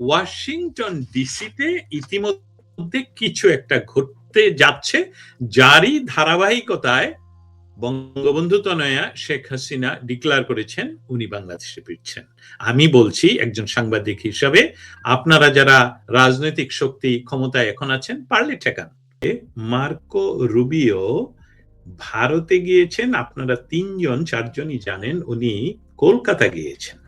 Washington ডিসিতে ইতিমধ্যে কিছু একটা ঘটতে যাচ্ছে, যারই ধারাবাহিকতায় বঙ্গবন্ধু তনয়া শেখ হাসিনা ডিক্লেয়ার করেছেন উনি বাংলাদেশে ফিরছেন। আমি বলছি একজন সাংবাদিক হিসাবে, আপনারা যারা রাজনৈতিক শক্তি ক্ষমতায় এখন আছেন, পারলে ঠেকান। মার্কো রুবিও ভারতে গিয়েছেন, আপনারা 3-4জনই জানেন। উনি কলকাতা গিয়েছেন।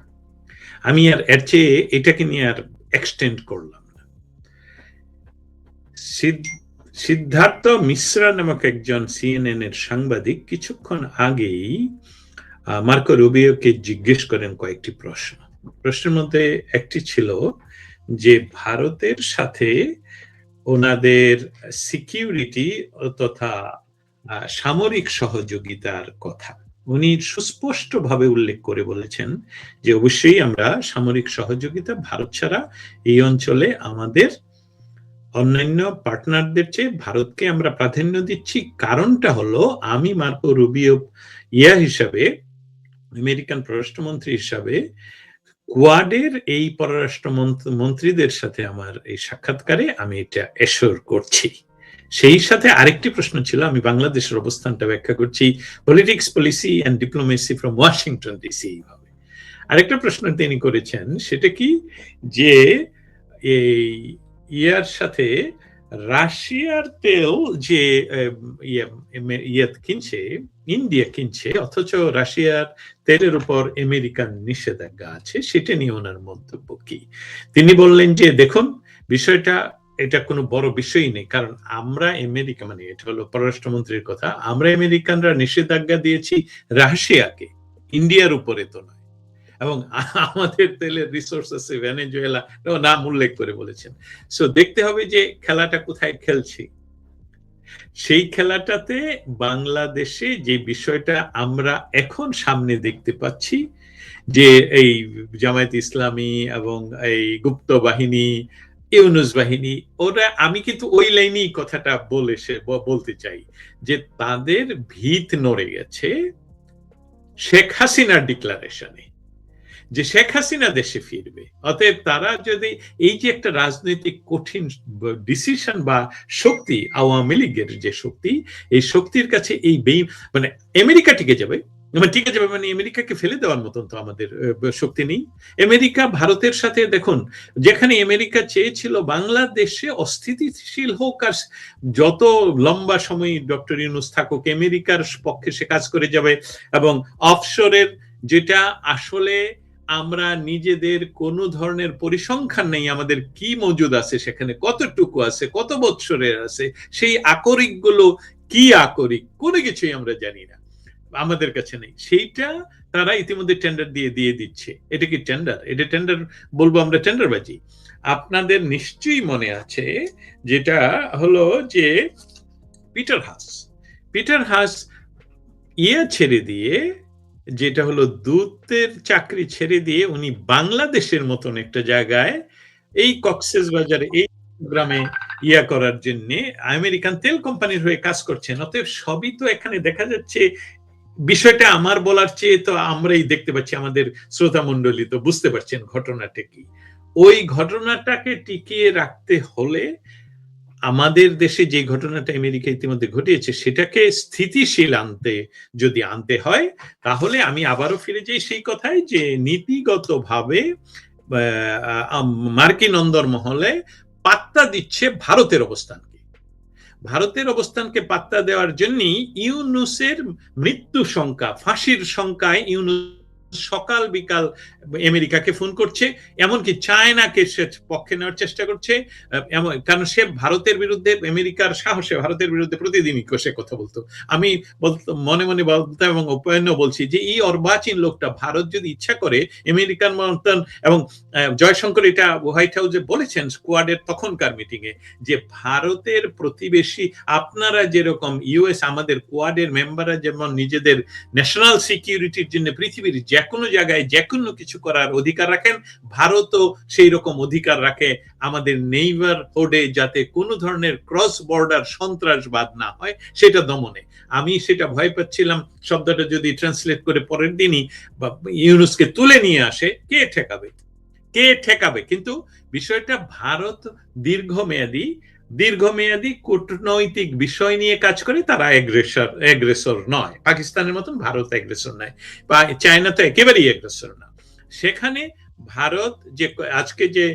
আমি আর এর চেয়ে এটাকে নিয়ে আর এক্সটেন্ড করলাম না। সিদ্ধার্থ মিশ্রা নামক একজন সিএনএন এর সাংবাদিক কিছুক্ষণ আগেই মার্কো রুবিওকে জিজ্ঞেস করেন কয়েকটি প্রশ্ন। প্রশ্নের মধ্যে একটি ছিল যে ভারতের সাথে ওনাদের সিকিউরিটি তথা সামরিক সহযোগিতার কথা উনি সুস্পষ্টভাবে উল্লেখ করে বলেছেন যে অবশ্যই আমরা সামরিক সহযোগিতা, ভারত ছাড়া এই অঞ্চলে আমাদের অন্যান্য পার্টনারদের চেয়ে ভারতকে আমরা প্রাধান্য দিচ্ছি। কারণটা হলো, আমি মার্কো রুবিও হিসাবে, আমেরিকান পররাষ্ট্রমন্ত্রী হিসাবে, কোয়াডের এই পররাষ্ট্র মন্ত্রীদের সাথে আমার এই সাক্ষাৎকারে আমি এটা এশোর করছি। সেই সাথে আরেকটি প্রশ্ন ছিল, আমি বাংলাদেশের অবস্থানটা ব্যাখ্যা করছি, politics, policy and diplomacy from Washington DC. এইভাবে আরেকটা প্রশ্ন তিনি করেছেন, সেটা কি যে এই ইয়ার সাথে রাশিয়ার তেল যে কিনছে, ইন্ডিয়া কিনছে, অথচ রাশিয়ার তেলের উপর আমেরিকান নিষেধাজ্ঞা আছে, সেটা নিয়ে ওনার মন্তব্য কি? তিনি বললেন যে দেখুন, বিষয়টা এটা কোনো বড় বিষয়ই নেই, কারণ আমরা আমেরিকা, মানে এটা হলো পররাষ্ট্রমন্ত্রীর কথা, আমরা আমেরিকানরা নিষেধাজ্ঞা দিয়েছি রাশিয়াকে, ইন্ডিয়ার উপরে তো নয়। এবং আমাদের তেলের রিসোর্স আছে ভেনেজুয়েলা, নাম উল্লেখ করে বলেছেন। সো দেখতে হবে যে খেলাটা কোথায় খেলছি। সেই খেলাটাতে বাংলাদেশে যে বিষয়টা আমরা এখন সামনে দেখতে পাচ্ছি, যে এই জামায়াত ইসলামী এবং এই গুপ্ত বাহিনী, ইউনুস বাহিনী, ওরা, আমি কিন্তু ওই লাইনেই কথাটা বলতে চাই যে তাদের ভিত নড়ে গেছে শেখ হাসিনার ডিক্লারেশনে, যে শেখ হাসিনা দেশে ফিরবে। অতএব তারা যদি এই যে একটা রাজনৈতিক কঠিন ডিসিশন বা শক্তি, আওয়ামী লীগের যে শক্তি, এই শক্তির কাছে এই মানে আমেরিকা টিকে যাবে, মানে আমেরিকাকে ফেলে দেওয়ার মতন তো আমাদের শক্তি নেই। আমেরিকা ভারতের সাথে, দেখুন, যেখানে আমেরিকা চেয়েছিল বাংলাদেশে অস্থিতিশীল হোক আর যত লম্বা সময় ডক্টর ইউনূস থাকুক, আমেরিকার পক্ষে সে কাজ করে যাবে, এবং অফশোরের যেটা আসলে আমরা নিজেদের কোনো ধরনের পরিসংখ্যান নেই, আমাদের কি মজুদ আছে সেখানে, কতটুকু আছে, কত বৎসরের আছে, সেই আকরিক গুলো কি আকরিক, কোনো কিছুই আমরা জানি না, আমাদের কাছে নেই। সেইটা তারা ইতিমধ্যে টেন্ডার দিয়ে দিচ্ছে। এটা কি টেন্ডার? এটা টেন্ডার বলবো আমরা টেন্ডারবাজি। আপনাদের নিশ্চয়ই মনে আছে, যেটা হলো যে পিটার হাস ছেড়ে দিয়ে, যেটা হলো দূতের চাকরি ছেড়ে দিয়ে উনি বাংলাদেশের মতন একটা জায়গায়, এই কক্সেস বাজারে, এই গ্রামে করার জন্য আমেরিকান তেল কোম্পানির হয়ে কাজ করছেন। অতএব সবই তো এখানে দেখা যাচ্ছে। বিষয়টা আমার বলার চেয়ে তো আমরাই দেখতে পাচ্ছি, আমাদের শ্রোতা মণ্ডলী তো বুঝতে পারছেন ঘটনাটা কি। ওই ঘটনাটাকে টিকিয়ে রাখতে হলে আমাদের দেশে যে ঘটনাটা আমেরিকা ইতিমধ্যে ঘটিয়েছে, সেটাকে স্থিতিশীল আনতে হয়, তাহলে আমি আবারও ফিরে যাই সেই কথায় যে নীতিগতভাবে মার্কিন অন্দরমহলে পাত্তা দিচ্ছে ভারতের অবস্থানকে পাত্তা দেওয়ার জন্যই ইউনূসের মৃত্যু সংখ্যা, ফাঁসির সংখ্যায় ইউনূস সকাল বিকাল আমেরিকাকে ফোন করছে, এমনকি চায়নাকে সে পক্ষে নেওয়ার চেষ্টা করছে, কারণ সে ভারতের বিরুদ্ধে, আমেরিকার সাহসে ভারতের বিরুদ্ধে প্রতিদিনই সে কথা বলতো। আমি মনে মনে বলতাম এবং অপয়ন্য বলছি যে এই অর্বাচীন লোকটা, ভারত যদি ইচ্ছা করে আমেরিকান মতন, এবং জয়শঙ্কর এটা হোয়াইট হাউসে বলেছেন স্কোয়াডের তখনকার মিটিং এ, যে ভারতের প্রতিবেশী, আপনারা যেরকম ইউএস, আমাদের কোয়াডের মেম্বাররা যেমন নিজেদের ন্যাশনাল সিকিউরিটির জন্য পৃথিবীর যে কোনো জায়গায় যে কোনো কিছু করার অধিকার রাখেন, ভারতও সেই রকম অধিকার রাখে আমাদের নেইবারহুডে, যাতে কোনো ধরনের ক্রস বর্ডার সন্ত্রাসবাদ না হয় সেটা দমনে। আমি সেটা ভয় পাচ্ছিলাম, শব্দটা যদি ট্রান্সলেট করে পরের দিনই ইউনূসকে তুলে নিয়ে আসে, কে কে ঠেকাবে? কিন্তু বিষয়টা ভারত দীর্ঘমেয়াদী কূটনৈতিক বিষয় নিয়ে কাজ করে, তারা এগ্রেসর নয়। পাকিস্তানের মতন ভারত এগ্রেসর নয়, বা চায়না তো একেবারেই এগ্রেসর না। সেখানে ভারত যে আজকে যে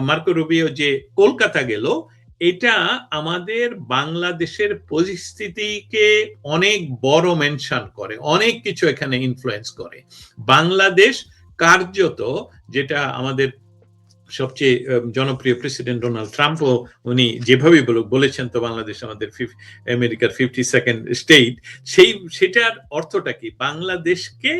মার্কো রুবিও যে কলকাতা গেল, এটা আমাদের বাংলাদেশের পরিস্থিতিকে অনেক বড় মেনশন করে, অনেক কিছু এখানে ইনফ্লুয়েন্স করে। বাংলাদেশ কার্যত, যেটা আমাদের সবচেয়ে জনপ্রিয় প্রেসিডেন্ট ডোনাল্ড ট্রাম্পও উনি যেভাবে বলেছেন, তো বাংলাদেশ আমাদের আমেরিকার 52nd স্টেট, সেটার অর্থটা কি? বাংলাদেশকে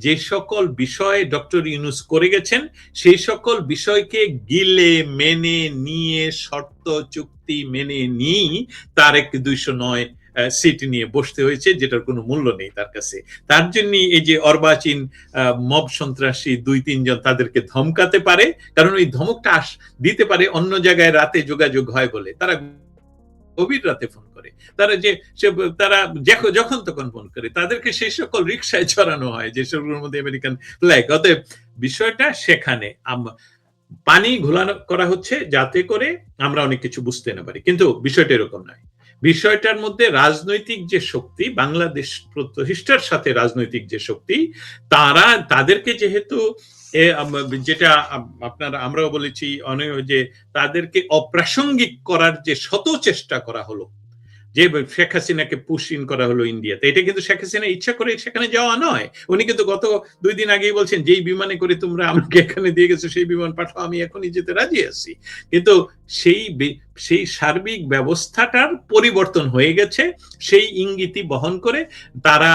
যে সকল বিষয় ডক্টর ইউনূস করে গেছেন, সেই সকল বিষয়কে গিলে মেনে নিয়ে, শর্ত চুক্তি মেনে নিয়ে তার 209 সিট নিয়ে বসতে হয়েছে, যেটার কোনো মূল্য নেই তার কাছে। তার জন্য এই যে অর্বাচীন মব সন্ত্রাসী 2-3 জন তাদেরকে ধমকাতে পারে, কারণ ওই ধমকটা দিতে পারে অন্য জায়গায় রাতে যোগাযোগ হয় বলে। তারা গভীর রাতে ফোন করে, তারা যখন তখন ফোন করে, তাদেরকে সেই সকল রিক্সায় চড়ানো হয় যেসবের মধ্যে আমেরিকান ফ্ল্যাগ। অতএব বিষয়টা সেখানে পানি ঘোলানো করা হচ্ছে যাতে করে আমরা অনেক কিছু বুঝতে না পারি, কিন্তু বিষয়টা এরকম নয়। বিষয়টার মধ্যে রাজনৈতিক যে শক্তি, বাংলাদেশ প্রতিষ্ঠার সাথে রাজনৈতিক যে শক্তি, তাদেরকে যেহেতু যেটা আমরাও বলেছি অনেক, যে তাদেরকে অপ্রাসঙ্গিক করার যে শত চেষ্টা করা হলো, যে শেখ হাসিনাকে পুশ ইন করা হলো ইন্ডিয়াতে, এটা কিন্তু শেখ হাসিনা ইচ্ছা করে সেখানে যাওয়া নয়। উনি কিন্তু গত 2 দিন আগেই বলছেন, যেই বিমানে করে তোমরা আমাকে এখানে দিয়ে গেছো সেই বিমান পাঠাও, আমি এখনই যেতে রাজি আছি। কিন্তু সেই সার্বিক ব্যবস্থাটার পরিবর্তন হয়ে গেছে, সেই ইঙ্গিতই বহন করে তারা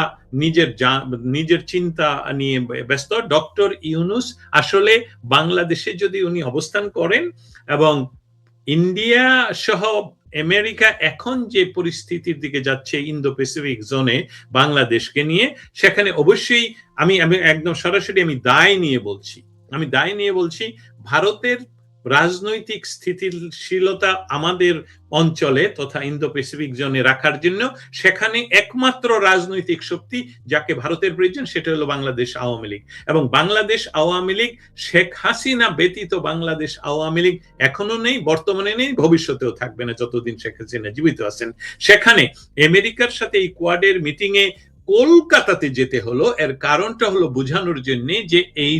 নিজের চিন্তা নিয়ে ব্যস্ত। ডক্টর ইউনূস আসলে বাংলাদেশে যদি উনি অবস্থান করেন, এবং ইন্ডিয়া সহ আমেরিকা এখন যে পরিস্থিতির দিকে যাচ্ছে ইন্দো প্যাসিফিক জোনে বাংলাদেশকে নিয়ে, সেখানে অবশ্যই আমি একদম সরাসরি দায় নিয়ে বলছি, ভারতের রাজনৈতিক স্থিতিশীলতা আমাদের অঞ্চলে তথা ইন্দো প্যাসিফিক জোনে রাখার জন্য সেখানে একমাত্র রাজনৈতিক শক্তি যাকে ভারতের প্রয়োজন, সেটা হলো বাংলাদেশ আওয়ামী লীগ। এবং বাংলাদেশ আওয়ামী লীগ, শেখ হাসিনা ব্যতীত বাংলাদেশ আওয়ামী লীগ এখনো নেই, বর্তমানে নেই, ভবিষ্যতেও থাকবে না যতদিন শেখ হাসিনা জীবিত আছেন। সেখানে আমেরিকার সাথে এই কোয়াডের মিটিং এ কলকাতাতে যেতে হলো, এর কারণটা হলো বোঝানোর জন্য যে এই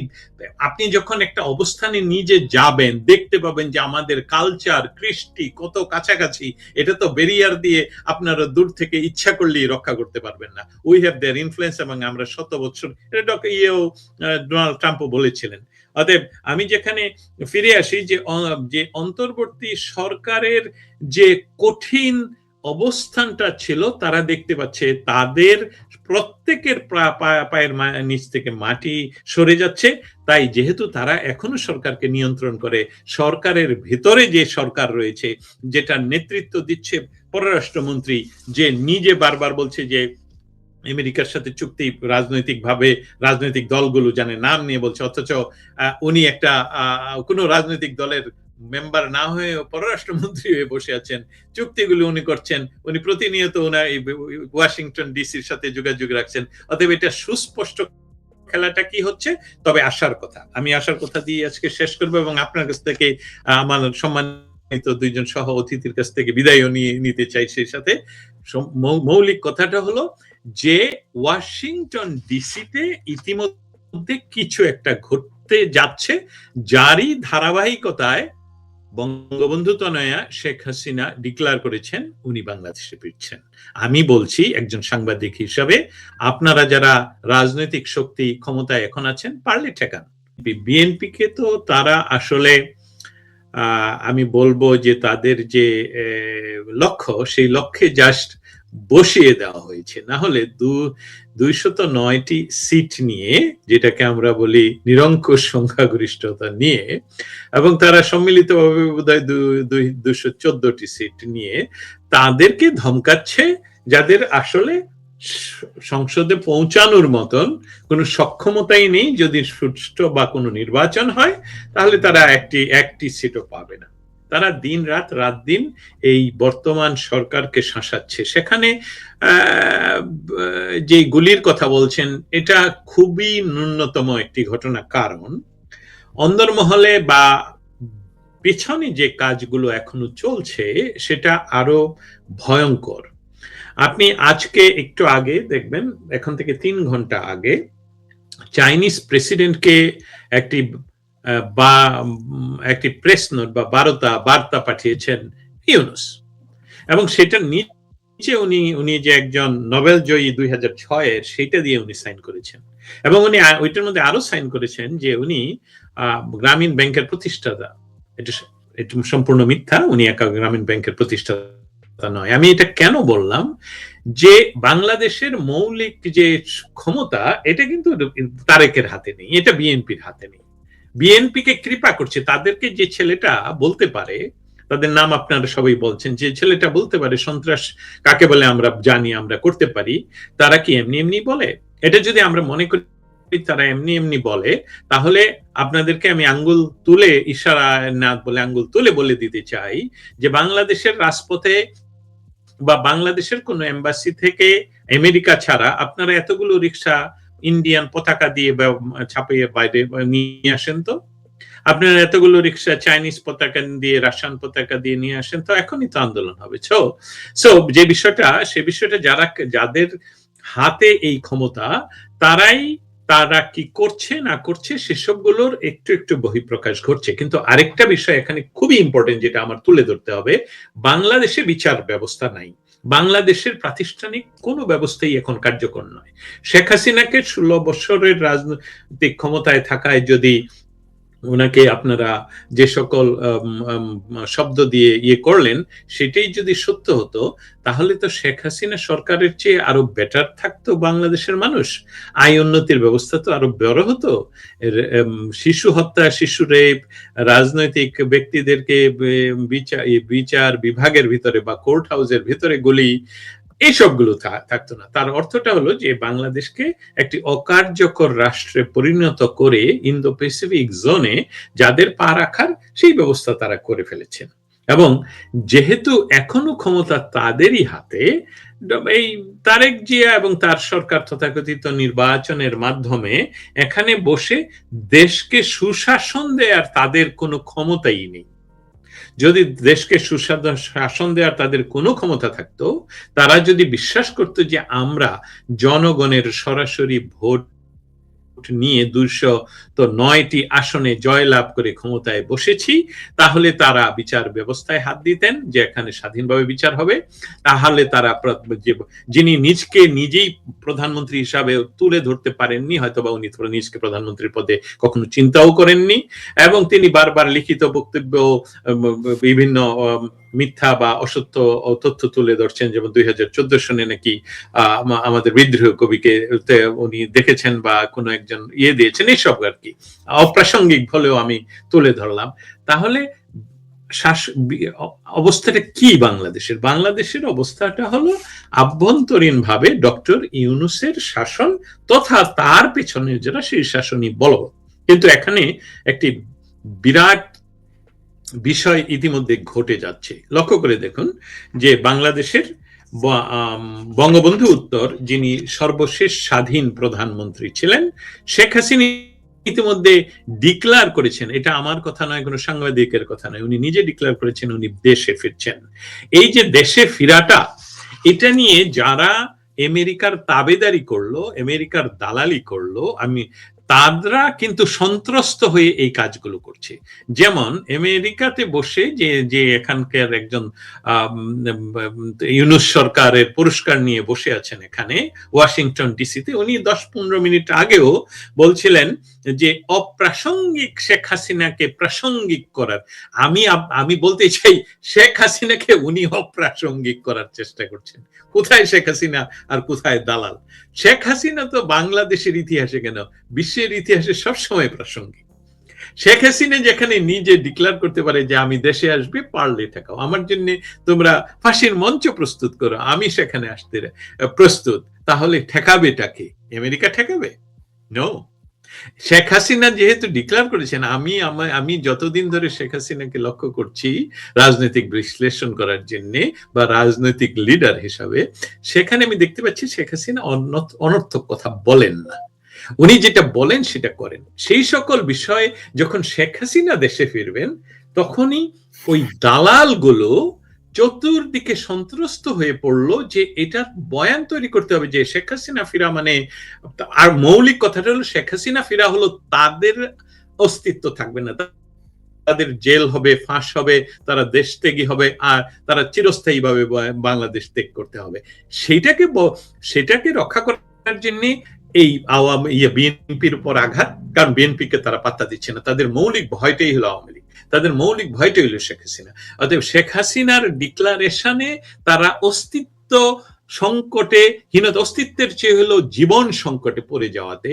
আপনি যখন একটা অবস্থানে নিজে যাবেন, দেখতে পাবেন যে আমাদের কালচার, কৃষ্টি কত কাছাকাছি। এটা তো ব্যারিয়ার দিয়ে আপনারা দূর থেকে ইচ্ছা করলেই রক্ষা করতে পারবেন না। উই হ্যাভ দেয়ার ইনফ্লুয়েন্স, এবং আমরা 100 বছর, এটা ডোনাল্ড ট্রাম্পও বলেছিলেন। অতএব আমি যেখানে ফিরে আসি, যে অন্তর্বর্তী সরকারের যে কঠিন অবস্থানটা ছিল, তারা দেখতে পাচ্ছে তাদের প্রত্যেকের পায়ের নিচ থেকে মাটি সরে যাচ্ছে। তাই যেহেতু তারা এখনো সরকারকে নিয়ন্ত্রণ করে, সরকারের ভিতরে যে সরকার রয়েছে, যেটা নেতৃত্ব দিচ্ছে পররাষ্ট্রমন্ত্রী, যে নিজে বারবার বলছে যে আমেরিকার সাথে চুক্তি রাজনৈতিক দলগুলো জানে, নাম নিয়ে বলছে, অথচ উনি একটা কোনো রাজনৈতিক দলের মেম্বার না হয়ে পররাষ্ট্রমন্ত্রী হয়ে বসে আছেন, চুক্তিগুলো উনি করছেন, উনি প্রতিনিয়ত ওয়াশিংটন ডিসির সাথে যোগাযোগ রাখছেন। অতএব এটা সুস্পষ্ট খেলাটা কি হচ্ছে। তবে আমি আসার কথা দিয়ে আজকে শেষ করবো, এবং আপনার কাছ থেকে আমার সম্মানিত 2 জন সহ অতিথির কাছ থেকে বিদায়ও নিতে চাই। সেই সাথে মৌলিক কথাটা হলো যে ওয়াশিংটন ডিসিতে ইতিমধ্যে কিছু একটা ঘটতে যাচ্ছে, যারই ধারাবাহিকতায় বঙ্গবন্ধু তনয়া শেখ হাসিনা ডিক্লেয়ার করেছেন উনি বাংলাদেশে ফিরছেন। আমি বলছি একজন সাংবাদিক হিসাবে, আপনারা যারা রাজনৈতিক শক্তি ক্ষমতায় এখন আছেন, পারলে ঠেকান। বিএনপি কে তো তারা আসলে আমি বলবো যে তাদের যে লক্ষ্য, সেই লক্ষ্যে জাস্ট বসিয়ে দেওয়া হয়েছে। না হলে 209টি সিট নিয়ে, যেটাকে আমরা বলি নিরঙ্কুশ সংখ্যাগরিষ্ঠতা নিয়ে, এবং তারা সম্মিলিতভাবে বোধহয় 214টি সিট নিয়ে তাদেরকে ধমকাচ্ছে, যাদের আসলে সংসদে পৌঁছানোর মতন কোনো সক্ষমতাই নেই। যদি সুষ্ঠু বা কোনো নির্বাচন হয়, তাহলে তারা একটি সিটও পাবে না। তারা রাত দিন এই বর্তমান সরকারকে শাসাচ্ছে। সেখানে যে গুলির কথা বলছেন, এটা খুবই ন্যূনতম একটি ঘটনা। কারণ অন্দরমহলে বা পেছনে যে কাজগুলো এখনো চলছে সেটা আরো ভয়ঙ্কর। আপনি আজকে একটু আগে দেখবেন, এখন থেকে 3 ঘন্টা আগে চাইনিজ প্রেসিডেন্টকে একটি একটি প্রেস নোট বা বার্তা পাঠিয়েছেন ইউনুস, এবং সেটার নিচে উনি উনি যে একজন নোবেল জয়ী 2006-এর, সেটা দিয়ে উনি সাইন করেছেন। এবং উনি ওইটার মধ্যে আরো সাইন করেছেন যে উনি গ্রামীণ ব্যাংকের প্রতিষ্ঠাতা। এটা এটা সম্পূর্ণ মিথ্যা, উনি একা গ্রামীণ ব্যাংকের প্রতিষ্ঠাতা নয়। আমি এটা কেন বললাম, যে বাংলাদেশের মৌলিক যে ক্ষমতা এটা কিন্তু তারেকের হাতে নেই, এটা বিএনপির হাতে নেই। বিএনপি কে কৃপা করছে, তাদেরকে যে ছেলেটা বলতে পারে, তাদের নাম আপনারা সবাই বলছেন, যে ছেলেটা বলতে পারে সন্ত্রাস কাকে বলে আমরা জানি, আমরা করতে পারি, তারা কি এমনি এমনি বলে? এটা যদি আমরা মনে করি তারা এমনি এমনি বলে, তাহলে আপনাদেরকে আমি আঙ্গুল তুলে, ইশারা না বলে আঙ্গুল তুলে বলে দিতে চাই যে বাংলাদেশের রাজপথে বা বাংলাদেশের কোন এম্বাসি থেকে আমেরিকা ছাড়া আপনারা এতগুলো রিক্সা ইন্ডিয়ান পতাকা দিয়ে ছাপিয়ে বাইরে নিয়ে আসেন তো, আপনারা এতগুলো রিক্সা চাইনিজ পতাকা দিয়ে, রাশিয়ান পতাকা দিয়ে নিয়ে আসেন তো, এখনই তো আন্দোলন হবে। সো যে বিষয়টা, সে বিষয়টা যাদের হাতে এই ক্ষমতা, তারা কি করছে না করছে সেসবগুলোর একটু একটু বহিঃপ্রকাশ ঘটছে। কিন্তু আরেকটা বিষয় এখানে খুবই ইম্পর্টেন্ট, যেটা আমার তুলে ধরতে হবে, বাংলাদেশে বিচার ব্যবস্থা নাই, বাংলাদেশের প্রাতিষ্ঠানিক কোনো ব্যবস্থাই এখন কার্যকর নয়। শেখ হাসিনাকে 16 বছরের রাজনৈতিক ক্ষমতায় থাকায় যদি ওনাকে আপনারা যে সকল শব্দ দিয়ে ইয়ে করলেন, সেটাই যদি সত্য হতো, তাহলে তো শেখ হাসিনা সরকারের চেয়ে আরো বেটার থাকতো বাংলাদেশের মানুষ, আয় উন্নতির ব্যবস্থা তো আরো বড় হতো। শিশু হত্যা, শিশু রেপ, রাজনৈতিক ব্যক্তিদেরকে বিচার বিভাগের ভিতরে বা কোর্ট হাউসের ভিতরে গুলি, এইসবগুলো থাকতো না। তার অর্থটা হলো যে বাংলাদেশকে একটি অকার্যকর রাষ্ট্রে পরিণত করে ইন্দো প্যাসিফিক জোনে যাদের পা রাখার সেই ব্যবস্থা তারা করে ফেলেছেন। এবং যেহেতু এখনো ক্ষমতা তাদেরই হাতে, এই তারেক জিয়া এবং তার সরকার তথাকথিত নির্বাচনের মাধ্যমে এখানে বসে দেশকে সুশাসন দেওয়ার তাদের কোনো ক্ষমতাই নেই। যদি দেশকে সুশাসন দেওয়ার তাদের কোনো ক্ষমতা থাকতো, তারা যদি বিশ্বাস করতো যে আমরা জনগণের সরাসরি ভোট নিয়ে 209টি আসনে জয়লাভ করে ক্ষমতায় বসেছি, তাহলে তারা বিচার ব্যবস্থায় হাত দিতেন যে এখানে স্বাধীনভাবে বিচার হবে। তাহলে তারা যিনি নিজেই প্রধানমন্ত্রী হিসাবে তুলে ধরতে পারেননি, হয়তো বা উনি নিজকে প্রধানমন্ত্রীর পদে কখনো চিন্তাও করেননি, এবং তিনি বারবার লিখিত বক্তব্য বিভিন্ন মিথ্যা বা অসত্য তথ্য তুলে ধরছেন, যেমন 2014 সনে নাকি আমাদের বিদ্রোহ কবিকে উনি দেখেছেন বা কোনো একজন দিয়েছেন, এইসব আর কি অপ্রাসঙ্গিক হলেও আমি তুলে ধরলাম। তাহলে অবস্থাটা কি বাংলাদেশের অবস্থাটা হলো আভ্যন্তরীণ ভাবে ডক্টর ইউনূসের শাসন তথা তার পেছনে যারা সেই শাসনই বলবৎ। কিন্তু এখানে একটি বিরাট বিষয় ইতিমধ্যে ঘটে যাচ্ছে। লক্ষ্য করে দেখুন যে বাংলাদেশের বঙ্গবন্ধু উত্তর, যিনি সর্বশেষ স্বাধীন প্রধানমন্ত্রী ছিলেন, শেখ হাসিনা ইতিমধ্যে ডিক্লেয়ার করেছেন, এটা আমার কথা নয়, কোনো সাংবাদিকের কথা নয়, উনি নিজে ডিক্লেয়ার করেছেন উনি দেশে ফিরছেন। এই যে দেশে ফিরাটা, এটা নিয়ে যারা আমেরিকার তাবেদারি করলো, আমেরিকার দালালি করলো, তারা কিন্তু সন্ত্রস্ত হয়ে এই কাজগুলো করছে। যেমন আমেরিকাতে বসে যে এখানকার একজন ইউনূস সরকারের পুরস্কার নিয়ে বসে আছেন এখানে ওয়াশিংটন ডিসিতে, উনি 10-15 মিনিট আগেও বলছিলেন যে অপ্রাসঙ্গিক শেখ হাসিনাকে প্রাসঙ্গিক করার। আমি বলতে চাই, শেখ হাসিনাকে উনি অপ্রাসঙ্গিক করার চেষ্টা করছেন। কোথায় শেখ হাসিনা আর কোথায় দালাল? শেখ হাসিনা তো বাংলাদেশের ইতিহাসে কেন, বিশ্বের ইতিহাসে সবসময় প্রাসঙ্গিক। শেখ হাসিনা যেখানে নিজে ডিক্লেয়ার করতে পারে যে আমি দেশে আসবে, পারলে ঠেকাও, আমার জন্য তোমরা ফাঁসির মঞ্চ প্রস্তুত করো, আমি সেখানে আসতে প্রস্তুত, তাহলে ঠেকাবেটাকে? আমেরিকা ঠেকাবে? নো। শেখ হাসিনা যেহেতু ডিক্লেয়ার করেছেন, আমি যতদিন ধরে শেখ হাসিনাকে লক্ষ্য করছি রাজনৈতিক বিশ্লেষণ করার জন্য বা রাজনৈতিক লিডার হিসাবে, সেখানে আমি দেখতে পাচ্ছি শেখ হাসিনা অনর্থক কথা বলেন না। উনি যেটা বলেন সেটা করেন। সেই সকল বিষয়ে যখন শেখ হাসিনা দেশে ফিরবেন তখনই ওই দালালগুলো চতুর্দিকে সন্ত্রস্ত হয়ে পড়লো যে এটার বয়ান তৈরি করতে হবে যে শেখ হাসিনা ফিরা মানে, আর মৌলিক কথাটা হলো শেখ হাসিনা ফিরা হলো তাদের অস্তিত্ব থাকবে না, তাদের জেল হবে, ফাঁস হবে, তারা দেশ ত্যাগী হবে, আর তারা চিরস্থায়ী ভাবে বাংলাদেশ ত্যাগ করতে হবে। সেটাকে রক্ষা করার জন্য এই বিএনপির উপর আঘাত, কারণ বিএনপিকে তারা পাত্তা দিচ্ছে না, তাদের মৌলিক ভয়টাই হলো আওয়ামী লীগ, তাদের মৌলিক ভয়টাই হলো শেখ হাসিনা। অতএব শেখ হাসিনার ডিক্লারেশনে তারা অস্তিত্ব সংকটে, অস্তিত্বের চেয়ে হলো জীবন সংকটে পড়ে যাওয়াতে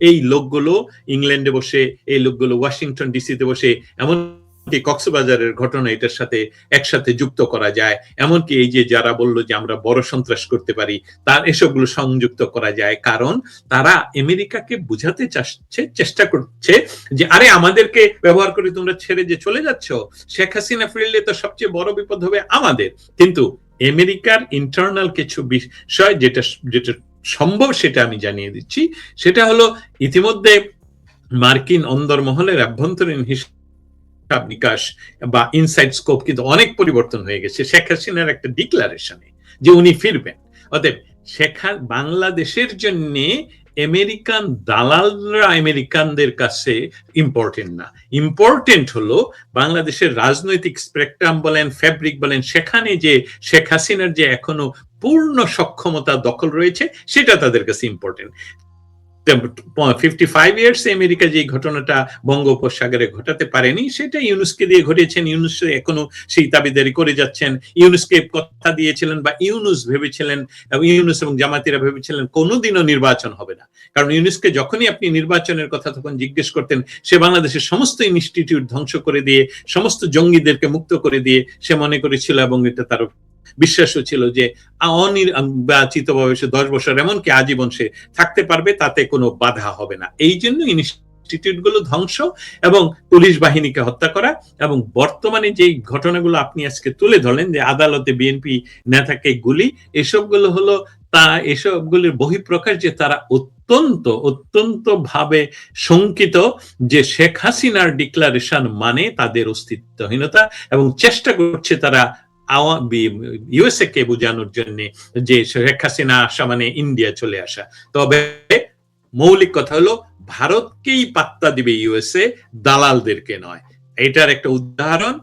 এই লোকগুলো ইংল্যান্ডে বসে, এই লোকগুলো ওয়াশিংটন ডিসিতে বসে, এমনকি কক্সবাজারের ঘটনা এটার সাথে একসাথে যুক্ত করা যায়, এমনকি এই যে যারা বললো যে আমরা বড় সন্ত্রাস করতে পারি, তার এসবগুলো সংযুক্ত করা যায়, কারণ তারা আমেরিকাকে বুঝাতে চেষ্টা করছে যে আরে আমাদেরকে ব্যবহার করে তোমরা ছেড়ে যে চলে যাচ্ছ, শেখ হাসিনা ফিরলে তো সবচেয়ে বড় বিপদ হবে আমাদের। কিন্তু আমেরিকার ইন্টারনাল কিছু বিষয় যেটা সম্ভব সেটা আমি জানিয়ে দিচ্ছি। সেটা হলো ইতিমধ্যে মার্কিন অন্দরমহলের অভ্যন্তরীণ হিসাব নিকাশ বা ইনসাইড স্কোপ কিন্তু অনেক পরিবর্তন হয়ে গেছে শেখ হাসিনার একটা ডিক্লারেশনে যে উনি ফিরবেন। অতএব বাংলাদেশের জন্য আমেরিকান দালালরা আমেরিকানদের কাছে ইম্পর্টেন্ট না, ইম্পর্টেন্ট হলো বাংলাদেশের রাজনৈতিক স্পেকট্রাম বলেন, ফ্যাব্রিক বলেন, সেখানে যে শেখ হাসিনার যে এখনো পূর্ণ সক্ষমতা দখল রয়েছে সেটা তাদের কাছে ইম্পর্টেন্ট। 55 ইয়ার্স আমেরিকা যে ঘটনাটা বঙ্গোপসাগরে ঘটাতে পারেনি সেটা ইউনুসকে দিয়ে ঘটিয়েছেন, ইউনুস এখনো সেই দাবিদারি করে যাচ্ছেন। ইউনুসকে কথা দিয়েছিলেন বা ইউনুস ভেবেছিলেন, ইউনুস এবং জামাতিরা ভেবেছিলেন কোনোদিনও নির্বাচন হবে না, কারণ ইউনুসকে যখনই আপনি নির্বাচনের কথা তখন জিজ্ঞেস করতেন সে বাংলাদেশের সমস্ত ইনস্টিটিউট ধ্বংস করে দিয়ে, সমস্ত জঙ্গিদেরকে মুক্ত করে দিয়ে সে মনে করেছিল, এবং এটা তার বিশ্বাসও ছিল যে অনির্বাচিতভাবে সে 10 বছর এমনকি আজীবন সে থাকতে পারবে, তাতে কোনো বাধা হবে না। এই জন্য ইনস্টিটিউট গুলো ধ্বংস এবং পুলিশ বাহিনীকে হত্যা করা, এবং বর্তমানে যে ঘটনাগুলো আপনি আজকে তুলে ধরলেন যে আদালতে বিএনপি নেতাকে গুলি, এসবগুলো হলো এসবগুলির বহিঃপ্রকাশ যে তারা অত্যন্ত ভাবে শঙ্কিত যে শেখ হাসিনার ডিক্লারেশন মানে তাদের অস্তিত্বহীনতা, এবং চেষ্টা করছে তারা ইউএসএ কে বোঝানোর জন্য যে শেখ হাসিনা আসা মানে ইন্ডিয়া চলে আসা। তবে মৌলিক কথা হলো ভারতকেই পাত্তা দিবে ইউএসএ, দালালদেরকে নয়। এটার একটা উদাহরণ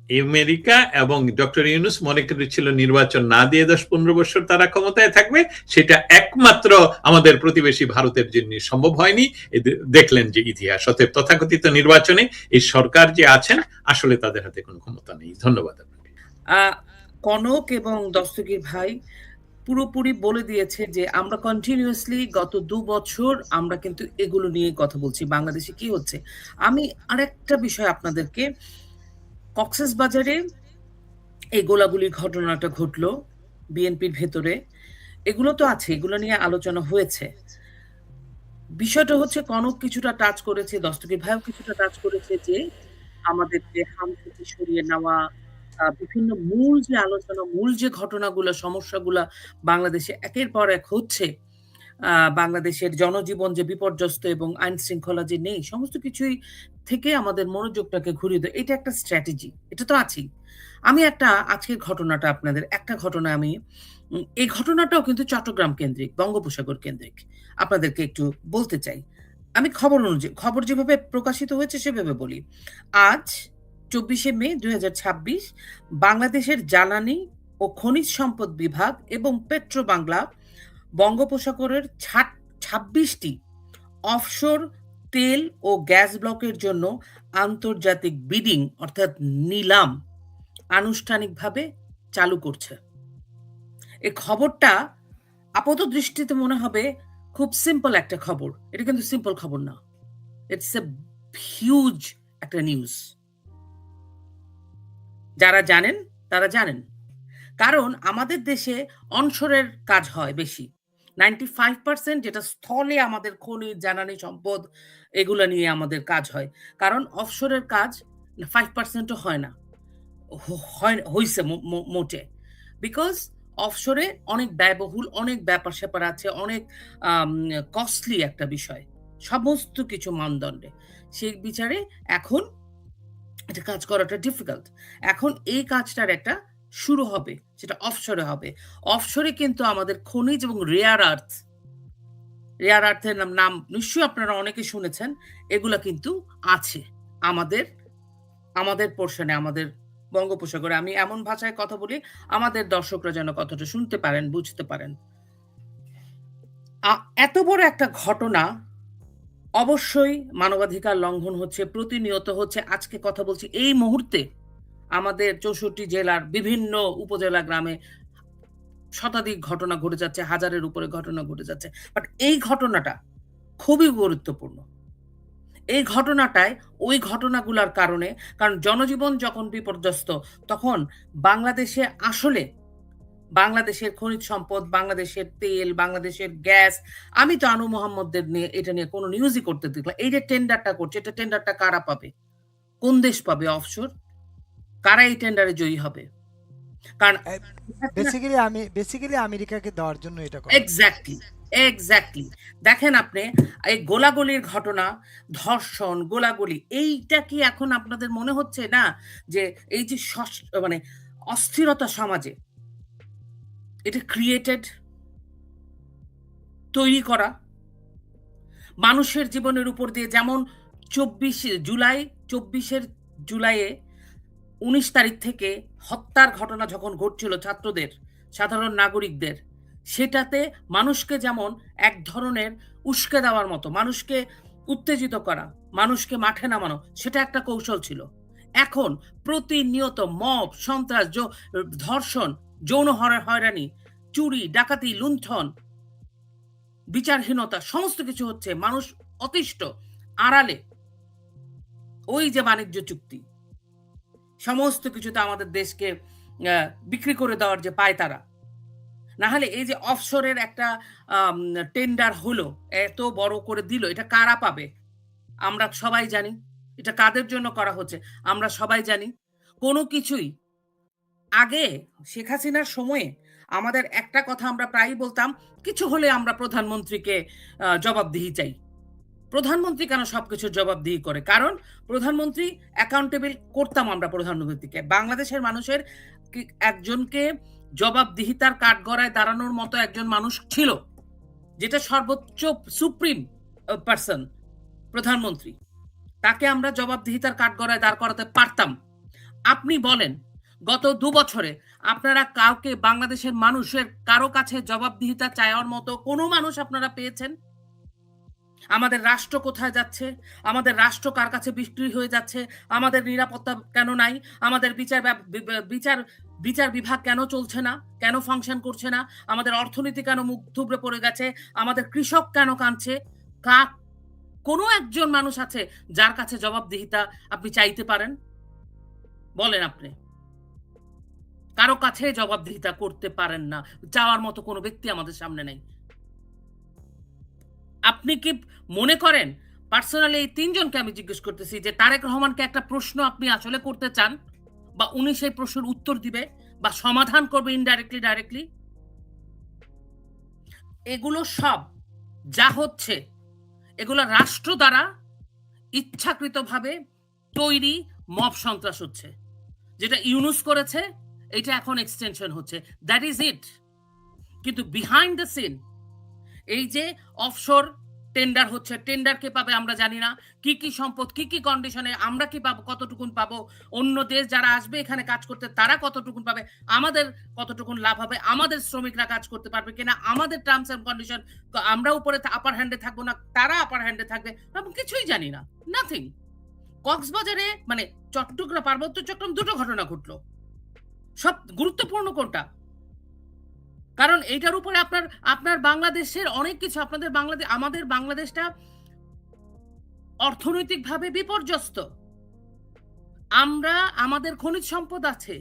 আমেরিকা এবং ডক্টর ইউনুস মনে করেছিল নির্বাচন না দিয়ে 10-15 বছর তারা ক্ষমতায় থাকবে, সেটা একমাত্র আমাদের প্রতিবেশী ভারতের জন্য সম্ভব হয়নি, দেখলেন যে ইতিহাস। অতএব তথাকথিত নির্বাচনে এই সরকার যে আছেন আসলে তাদের হাতে কোনো ক্ষমতা নেই। ধন্যবাদ। কনক এবং দস্তগীর ভাই পুরোপুরি বলে দিয়েছে যে আমরা কন্টিনিউয়াসলি গত 2 বছর আমরা কিন্তু এগুলো নিয়ে কথা বলছি, বাংলাদেশে কি হচ্ছে। আমি আরেকটা বিষয় আপনাদেরকে, কক্সবাজারে এই গোলাগুলির ঘটনাটা ঘটলো বিএনপির ভেতরে, এগুলো তো আছে, এগুলো নিয়ে আলোচনা হয়েছে। বিষয়টা হচ্ছে কনক কিছুটা টাচ করেছে, দস্তগীর ভাইও কিছুটা টাচ করেছে যে আমাদের যে হামলাকে সরিয়ে নেওয়া, বিভিন্ন মূল যে আলোচনা, মূল যে ঘটনাগুলো, সমস্যাগুলা বাংলাদেশে একের পর এক হচ্ছে, বাংলাদেশের জনজীবন যে বিপর্যস্ত এবং আইন শৃঙ্খলা যে নেই, সমস্ত কিছুই থেকে আমাদের মনোযোগটাকে ঘুরিয়ে দেয়, এটা একটা স্ট্র্যাটেজি, এটা তো আছেই। আমি আজকের ঘটনাটা আপনাদের একটা ঘটনা আমি এই ঘটনাটাও কিন্তু চট্টগ্রাম কেন্দ্রিক, বঙ্গোপসাগর কেন্দ্রিক আপনাদেরকে একটু বলতে চাই। আমি খবর যেভাবে প্রকাশিত হয়েছে সেভাবে বলি। আজ 24শে মে 2026 বাংলাদেশের জ্বালানি ও খনিজ সম্পদ বিভাগ এবং পেট্রো বাংলা বঙ্গোপসাগরের 26টি অফশোর তেল ও গ্যাস ব্লকের জন্য আন্তর্জাতিক বিডিং অর্থাৎ নিলাম আনুষ্ঠানিকভাবে চালু করছে। এই খবরটা আপাত দৃষ্টিতে মনে হবে খুব সিম্পল একটা খবর, এটা কিন্তু সিম্পল খবর না, ইটস এ হিউজ একটা নিউজ। যারা জানেন তারা জানেন, কারণ আমাদের দেশে অনশোরের কাজ হয় বেশি, 95% যেটা স্থলে আমাদের খনি, জ্বালানি সম্পদ এগুলো নিয়ে আমাদের কাজ হয়, কারণ অফশোরের কাজ 5%ও হয় না, হইছে মোটে, বিকজ অফশোরে অনেক ব্যয়বহুল, অনেক ব্যাপার-স্যাপার আছে, অনেক কস্টলি একটা বিষয়। সমস্ত কিছু মানদণ্ডে। সেই বিচারে এখন এটা কাজ করাটা ডিফিকাল্ট। এখন এই কাজটার একটা শুরু হবে, সেটা অফশোরে হবে। অফশোরে কিন্তু আমাদের খনিজ এবং রেয়ার আর্থের নাম নিশ্চয়ই আপনারা অনেকে শুনেছেন। এগুলা কিন্তু আছে আমাদের আমাদের পোরশনে, আমাদের বঙ্গোপসাগরে। আমি এমন ভাষায় কথা বলি, আমাদের দর্শকরা যেন কথাটা শুনতে পারেন, বুঝতে পারেন। এত বড় একটা ঘটনা অবশ্যই মানবাধিকার লঙ্ঘন হচ্ছে, প্রতিনিয়ত হচ্ছে। আজকে কথা বলছি এই মুহূর্তে আমাদের ৬৪ জেলার বিভিন্ন উপজেলা গ্রামে শতাধিক ঘটনা ঘটে যাচ্ছে, হাজারের উপরে ঘটনা ঘটে যাচ্ছে। বাট এই ঘটনাটা খুবই গুরুত্বপূর্ণ। এই ঘটনাটায় ওই ঘটনাগুলার কারণে, কারণ জনজীবন যখন বিপর্যস্ত, তখন বাংলাদেশে আসলে বাংলাদেশের খনিজ সম্পদ, বাংলাদেশের তেল, বাংলাদেশের গ্যাস, আমি তো আনু মোহাম্মদদের নিয়ে এটা নিয়ে কোনো নিউজই করতে দেখলাম। এই যে টেন্ডারটা করছে, এটা টেন্ডারটা কারা পাবে? কোন দেশ পাবে অফশোর? কারা এই টেন্ডারে জয়ী হবে? কারণ বেসিক্যালি আমেরিকাকে দেওয়ার জন্য এটা করা হচ্ছে। এক্স্যাক্টলি। দেখেন আপনি এই গোলাগুলির ঘটনা, ধর্ষণ, গোলাগুলি, এইটা কি এখন আপনাদের মনে হচ্ছে না যে এই যে মানে অস্থিরতা সমাজে, এটা ক্রিয়েটেড, তৈরি করা মানুষের জীবনের উপর দিয়ে? যেমন 24 জুলাইয়ে 19 তারিখ থেকে হত্যার ঘটনা যখন ঘটছিল ছাত্রদের, সাধারণ নাগরিকদের, সেটাতে মানুষকে যেমন এক ধরনের উস্কে দেওয়ার মতো, মানুষকে উত্তেজিত করা, মানুষকে মাঠে নামানো, সেটা একটা কৌশল ছিল। এখন প্রতিনিয়ত মব, সন্ত্রাস, ধর্ষণ, যৌন হয়রানি, চুরি, ডাকাতি, লুণ্ঠন, বিচারহীনতা, সমস্ত কিছু হচ্ছে। মানুষ অতিষ্ঠ। আড়ালে ওই যে বাণিজ্য চুক্তি, সমস্ত কিছুতে আমাদের দেশকে বিক্রি করে দেওয়ার যে পায়তারা। না হলে এই যে অফশোরের একটা টেন্ডার হলো, এত বড় করে দিল, এটা কারা পাবে? আমরা সবাই জানি। এটা কাদের জন্য করা হচ্ছে আমরা সবাই জানি। কোনো কিছুই আগে শেখ হাসিনার সময়ে আমাদের একটা কথা আমরা প্রায়ই বলতাম, কিছু হলে আমরা প্রধানমন্ত্রীকে জবাবদিহি চাই। প্রধানমন্ত্রী কেন সবকিছুর জবাবদিহি করে? কারণ প্রধানমন্ত্রী অ্যাকাউন্টেবল করতাম আমরা প্রধানমন্ত্রীকে। বাংলাদেশের মানুষের একজনকে জবাবদিহিতার কাঠগড়ায় দাঁড়ানোর মতো একজন মানুষ ছিল, যেটা সর্বোচ্চ সুপ্রিম পারসন প্রধানমন্ত্রী। তাকে আমরা জবাবদিহিতার কাঠগড়ায় দাঁড় করাতে পারতাম। আপনি বলেন, গত 2 বছরে আপনারা কাউকে, বাংলাদেশের মানুষের কারো কাছে জবাবদিহিতা চাওয়ার মতো কোনো মানুষ আপনারা পেয়েছেন? আমাদের রাষ্ট্র কোথায় যাচ্ছে? আমাদের রাষ্ট্র কার কাছে বিক্রি হয়ে যাচ্ছে? আমাদের নিরাপত্তা কেন নাই? আমাদের বিচার বিভাগ কেন চলছে না? কেন ফাংশন করছে না? আমাদের অর্থনীতি কেন মুখ থুবড়ে পড়ে গেছে? আমাদের কৃষক কেন কাঁদছে? কোনো একজন মানুষ আছে যার কাছে জবাবদিহিতা আপনি চাইতে পারেন? বলেন আপনি। কারো কাছে জবাবদিহিতা করতে পারেন না। চাওয়ার মতো কোনো ব্যক্তি আমাদের সামনে নেই। আপনি কি মনে করেন, পার্সোনালি এই 3 জনকে আমি জিজ্ঞেস করতেছি, যে তারেক রহমানকে একটা প্রশ্ন আপনি আসলে করতে চান, বা উনি সেই প্রশ্নের উত্তর দিবে বা সমাধান করবে ইনডাইরেক্টলি, ডাইরেক্টলি? এগুলো সব যা হচ্ছে, এগুলো রাষ্ট্র দ্বারা ইচ্ছাকৃতভাবে তৈরি মব সন্ত্রাস হচ্ছে। যেটা ইউনূস করেছে, এটা এখন এক্সটেনশন হচ্ছে। That is it. কিন্তু বিহাইন্ড দ্য সিন এই যে অফশোর টেন্ডার হচ্ছে, টেন্ডার কে পাবে আমরা জানি না। কি কি সম্পদ, কি কি কন্ডিশনে আমরা কি পাবো, কতটুকুন পাবো, অন্য দেশ যারা আসবে এখানে কাজ করতে তারা কতটুকুন পাবে, আমাদের কতটুকুন লাভ হবে, আমাদের শ্রমিকরা কাজ করতে পারবে কিনা, আমাদের টার্মস এন্ড কন্ডিশন, আমরা উপরে আপার হ্যান্ডে থাকবো না তারা আপার হ্যান্ডে থাকবে, আমি কিছুই জানি না। নাথিং। কক্সবাজারে, মানে চট্টগ্রাম, পার্বত্য চট্টগ্রাম, 2টো ঘটনা ঘটলো। সব গুরুত্বপূর্ণ কোনটা? কারণ এইটার উপরে আপনার বাংলাদেশের অনেক কিছু, আমাদের বাংলাদেশটা অর্থনৈতিকভাবে বিপর্যস্ত। আমরা, আমাদের খনিজ সম্পদ আছে,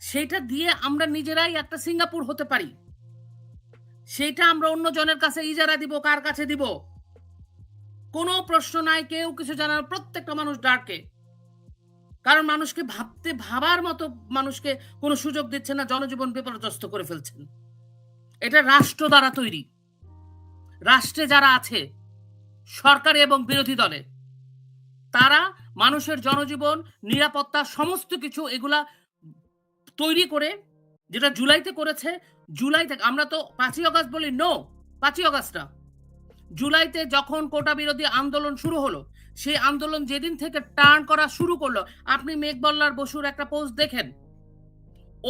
সেটা দিয়ে আমরা নিজেরাই একটা সিঙ্গাপুর হতে পারি। সেটা আমরা অন্য জনের কাছে ইজারা দিব, কার কাছে দিব? কোনো প্রশ্ন নাই, কেউ কিছু জানার, প্রত্যেকটা মানুষ ডাকে। কারণ মানুষকে ভাবার মতো মানুষকে কোনো সুযোগ দিচ্ছে না, জনজীবন বিপর্যস্ত করে ফেলছেন। এটা রাষ্ট্র দ্বারা তৈরি। রাষ্ট্রে যারা আছে, সরকারি এবং বিরোধী দলে, তারা মানুষের জনজীবন, নিরাপত্তা, সমস্ত কিছু এগুলা তৈরি করে, যেটা জুলাইতে করেছে। জুলাই থেকে আমরা তো 5ই আগস্ট বলি, নো 5ই আগস্ট না, জুলাইতে যখন কোটা বিরোধী আন্দোলন শুরু হলো, সেই আন্দোলন যেদিন থেকে টার্ন করা শুরু করলো, আপনি মেঘবল্লার বসুর একটা পোস্ট দেখেন,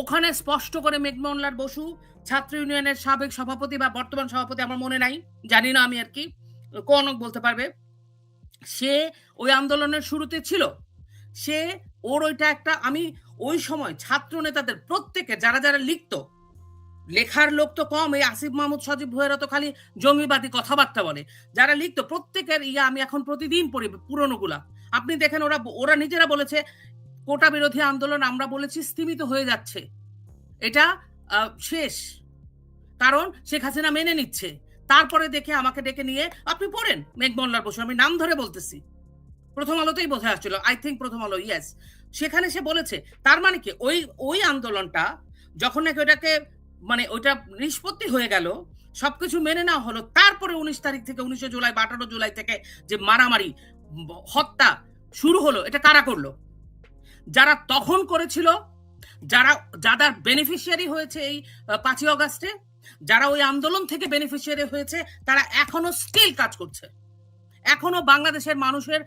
ওখানে স্পষ্ট করে মেঘমল্লার বসু ছাত্র ইউনিয়নের সাবেক সভাপতি বা বর্তমান সভাপতি, আমার মনে নাই, জানি না আমি, আর কি কনক বলতে পারবে, সে ওই আন্দোলনের শুরুতে ছিল। সে ওর ওইটা একটা, আমি ওই সময় ছাত্র নেতাদের প্রত্যেকে যারা যারা লিখতো, লেখার লোক তো কম, এই আসিফ মাহমুদ, সজীব ভুঁইয়ারা তো খালি জঙ্গিবাদী কথাবার্তা বলে, যারা লিখতো প্রত্যেকের আমি এখন প্রতিদিন পড়ি পুরনোগুলা। আপনি দেখেন ওরা নিজেরা বলেছে কোটা বিরোধী আন্দোলন, আমরা বলেছি স্তিমিত হয়ে যাচ্ছে, এটা শেষ, কারণ শেখ হাসিনা মেনে নিচ্ছে। তারপরে দেখে আমাকে ডেকে নিয়ে, আপনি পড়েন মেঘমল্লার বসু, আমি নাম ধরে বলতেছি, প্রথম আলোতেই বোঝা আসছিল, আই থিঙ্ক প্রথম আলো, ইয়েস, সেখানে সে বলেছে। তার মানে কি, ওই আন্দোলনটা যখন নাকি ওইটাকে মানে ওইটা নিষ্পত্তি হয়ে গেল, সবকিছু মেনে নেওয়া হলো, তারপরে 19 তারিখ থেকে 19 জুলাই বা 18 জুলাই থেকে যে মারামারি, হত্যা শুরু হলো, এটা কারা করলো? যারা তখন করেছিল, যাদের বেনিফিশিয়ারি হয়েছে এই 5ই আগস্টে, যারা ওই আন্দোলন থেকে বেনিফিশিয়ারি হয়েছে, তারা এখনো স্টিল কাজ করছে। এখনো বাংলাদেশের মানুষের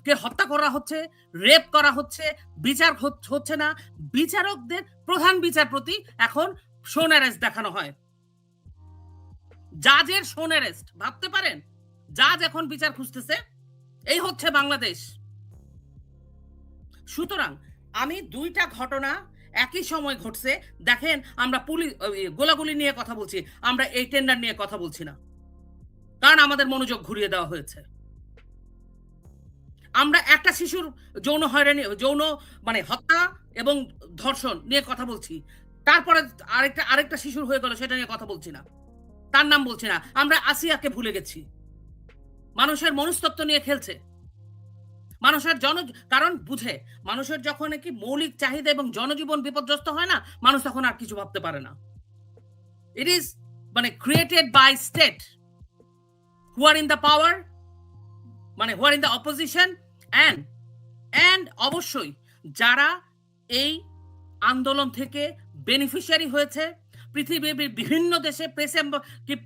কে হত্যা করা হচ্ছে, রেপ করা হচ্ছে, বিচার হচ্ছে না। বিচারকদের, প্রধান বিচারপতি এখন শোন অ্যারেস্ট দেখানো হয়, জাজের শোন অ্যারেস্ট, ভাবতে পারেন? জাজ এখন বিচার খুঁজতেছে। এই হচ্ছে বাংলাদেশ। সুতরাং আমি দুইটা ঘটনা একই সময় ঘটছে, দেখেন, আমরা পুলিশ গোলাগুলি নিয়ে কথা বলছি, আমরা এই টেন্ডার নিয়ে কথা বলছি না, কারণ আমাদের মনোযোগ ঘুরিয়ে দেওয়া হয়েছে। আমরা একটা শিশুর যৌন হয়রানি, যৌন মানে হত্যা এবং ধর্ষণ নিয়ে কথা বলছি, তারপরে আরেকটা শিশুর হয়ে গেল, সেটা নিয়ে কথা বলছি না, তার নাম বলছি না। আমরা আসিয়াকে ভুলে গেছি। মানুষের মনস্তত্ত্ব নিয়ে খেলছে, মানুষের কারণ বুঝে, মানুষের যখন কি মৌলিক চাহিদা এবং জনজীবন বিপর্যস্ত হয় না, মানুষ তখন আর কিছু ভাবতে পারে না। ইট ইজ মানে created by state who are in the power, মানে who are in the opposition, and অবশ্যই যারা এই আন্দোলন থেকে বেনিফিশিয়ারি হয়েছে, পৃথিবীর বিভিন্ন দেশে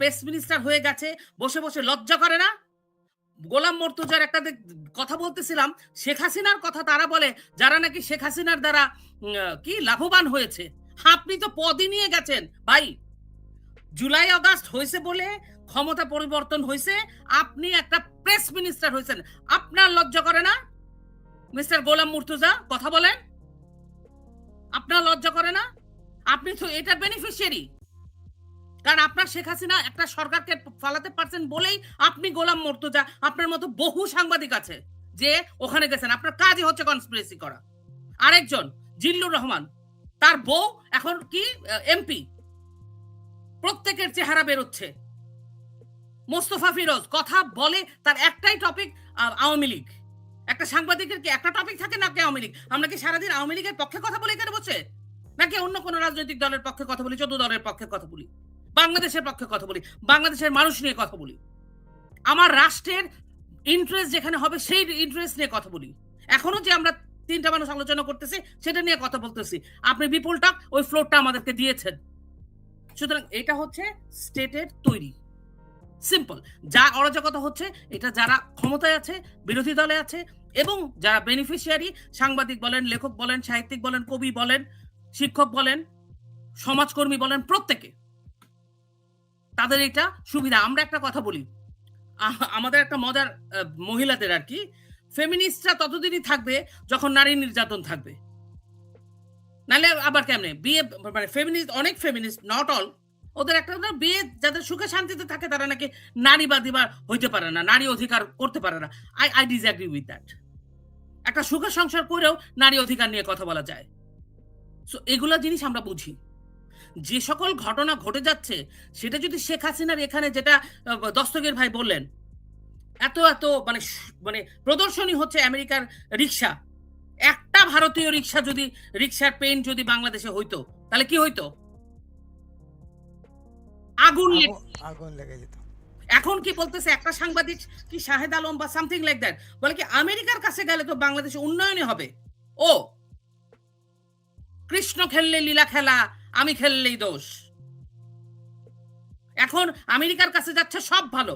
প্রেস মিনিস্টার হয়ে গেছে, বসে বসে লজ্জা করে না? গোলাম মর্তুজার একটা কথা বলতেছিলাম, শেখ হাসিনার কথা তারা বলে, যারা নাকি শেখ হাসিনার দ্বারা কি লাভবান হয়েছে। আপনি তো পদই নিয়ে গেছেন ভাই, জুলাই আগস্ট হয়েছে বলে ক্ষমতা পরিবর্তন হয়েছে, আপনি একটা প্রেস মিনিস্টার হয়েছেন, আপনার লজ্জা করে না মিস্টার গোলাম মুর্তুজা? কথা বলেন, আপনার লজ্জা করে না? আপনি তো এটার বেনিফিশিয়ারি, কারণ আপনার শেখ হাসিনা একটা সরকারকে ফালাতে পারছেন বলেই আপনি গোলাম মর্তুজা, আপনার মতো বহু সাংবাদিক আছে যে ওখানে গেছেন, আপনার কাজই হচ্ছে কনস্পিরেসি করা। আরেকজন জিল্লুর রহমান, তার বউ এখন কি এমপি, প্রত্যেকের চেহারা বেরোচ্ছে। মোস্তফা ফিরোজ কথা বলে, তার একটাই টপিক আওয়ামী লীগ। একটা সাংবাদিকের কি একটা টপিক থাকে নাকি আওয়ামী লীগ? আমরা কি সারাদিন আওয়ামী লীগের পক্ষে কথা বলে এখানে বসে, নাকি অন্য কোন রাজনৈতিক দলের পক্ষে কথা বলি, 14 দলের পক্ষে কথা বলি, বাংলাদেশের পক্ষে কথা বলি, বাংলাদেশের মানুষ নিয়ে কথা বলি, আমার রাষ্ট্রের ইন্টারেস্ট যেখানে হবে সেই ইন্টারেস্ট নিয়ে কথা বলি। এখনো যে আমরা 3টা মানুষ আলোচনা করতেছি সেটা নিয়ে কথা বলতেছি, আপনি বিপুলটা ওই ফ্লোরটা আমাদেরকে দিয়েছেন। সুতরাং এটা হচ্ছে স্টেটের তৈরি, সিম্পল। যা অরাজকতা হচ্ছে, এটা যারা ক্ষমতায় আছে, বিরোধী দলে আছে, এবং যারা বেনিফিশিয়ারি, সাংবাদিক বলেন, লেখক বলেন, সাহিত্যিক বলেন, কবি বলেন, শিক্ষক বলেন, সমাজকর্মী বলেন, প্রত্যেকে তাদের এটা সুবিধা। আমরা একটা কথা বলি, আমাদের একটা মজার, মহিলাদের আর কি, ফেমিনিস্টরা ততদিনই থাকবে যখন নারী নির্যাতন থাকবে, নাহলে আবার কেমনে বিয়ে, মানে ফেমিনিস্ট, অনেক ফেমিনিস্ট, নট অল, ওদের একটা বিয়ে যাদের সুখে শান্তিতে থাকে তারা নাকি নারীবাদী বা হইতে পারে না, নারী অধিকার করতে পারে না। I disagree with that. একটা সুখে সংসার করেও নারী অধিকার নিয়ে কথা বলা যায়। সো এগুলো জিনিস আমরা বুঝি। যে সকল ঘটনা ঘটে যাচ্ছে, সেটা যদি শেখ হাসিনার এখানে, যেটা দস্তগীর ভাই বললেন, এত মানে প্রদর্শনী হচ্ছে আমেরিকার রিক্সা, একটা ভারতীয় রিক্সার পেইন্ট যদি বাংলাদেশে হইতো তাহলে কি হইতো? আগুন লেগে যেত। এখন কি বলতেছে একটা সাংবাদিক কি শাহেদ আলম বা সামথিং লাইক দ্যাট বলে কি আমেরিকার কাছে গেলে তো বাংলাদেশে উন্নয়নই হবে। ও কৃষ্ণ খেললে লীলা খেলা, আমি খেললেই দোষ। এখন আমেরিকার কাছে যাচ্ছে সব ভালো।